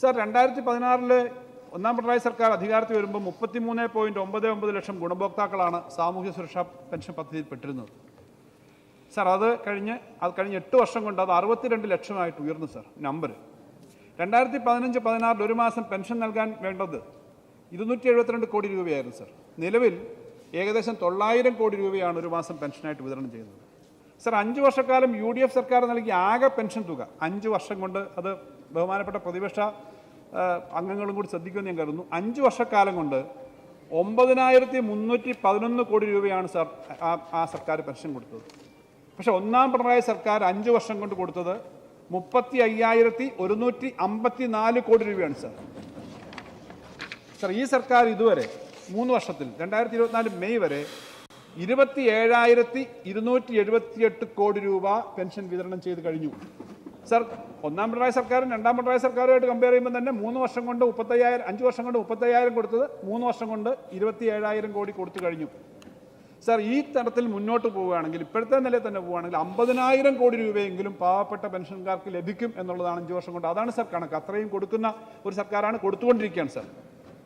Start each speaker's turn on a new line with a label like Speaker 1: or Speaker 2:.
Speaker 1: Sir 2016 ഒന്നാം പിണറായി സർക്കാർ അധികാരത്തിൽ വരുമ്പോൾ 33.99 ലക്ഷം ഗുണഭോക്താക്കളാണ് സാമൂഹ്യ സുരക്ഷാ പെൻഷൻ പദ്ധതിയിൽ പെട്ടിരുന്നത്. സർ അത് കഴിഞ്ഞ് 8 വർഷം കൊണ്ട് അത് 62 ലക്ഷമായിട്ട് ഉയർന്നു സർ നമ്പർ. 2015-16 ഒരു മാസം പെൻഷൻ നൽകാൻ വേണ്ടത് 272 കോടി രൂപയായിരുന്നു സർ. നിലവിൽ ഏകദേശം 900 കോടി രൂപയാണ് ഒരു മാസം പെൻഷനായിട്ട് വിതരണം ചെയ്യുന്നത്. സർ 5 വർഷക്കാലം UDF സർക്കാർ നൽകിയ ആകെ പെൻഷൻ തുക 5 വർഷം കൊണ്ട്, അത് ബഹുമാനപ്പെട്ട പ്രതിപക്ഷ അംഗങ്ങളും കൂടി ശ്രദ്ധിക്കുമെന്ന് ഞാൻ കരുതുന്നു, 5 വർഷക്കാലം കൊണ്ട് 9311 കോടി രൂപയാണ് സർ ആ സർക്കാർ പെൻഷൻ കൊടുത്തത്. പക്ഷേ ഒന്നാം പിണറായി സർക്കാർ 5 വർഷം കൊണ്ട് കൊടുത്തത് 35,154 കോടി രൂപയാണ് സർ. സർ ഈ സർക്കാർ ഇതുവരെ 3 വർഷത്തിൽ 2024 മെയ് വരെ 27,278 കോടി രൂപ പെൻഷൻ വിതരണം ചെയ്ത് കഴിഞ്ഞു. സർ ഒന്നാം പിണറായി സർക്കാരും രണ്ടാം പിണറായി സർക്കാരുമായിട്ട് കമ്പയർ ചെയ്യുമ്പോൾ തന്നെ 3 വർഷം കൊണ്ട് 35,000, 5 വർഷം കൊണ്ട് 35,000 കൊടുത്തത് 3 വർഷം കൊണ്ട് 27,000 കോടി കൊടുത്തു കഴിഞ്ഞു. സർ ഈ തരത്തിൽ മുന്നോട്ട് പോവുകയാണെങ്കിൽ, ഇപ്പോഴത്തെ നിലയിൽ തന്നെ പോവുകയാണെങ്കിൽ 50,000 കോടി രൂപയെങ്കിലും പാവപ്പെട്ട പെൻഷൻകാർക്ക് ലഭിക്കും എന്നുള്ളതാണ് 5 വർഷം കൊണ്ട്. അതാണ് സർ കണക്ക്. അത്രയും കൊടുക്കുന്ന ഒരു സർക്കാരാണ്, കൊടുത്തുകൊണ്ടിരിക്കുകയാണ് സർ.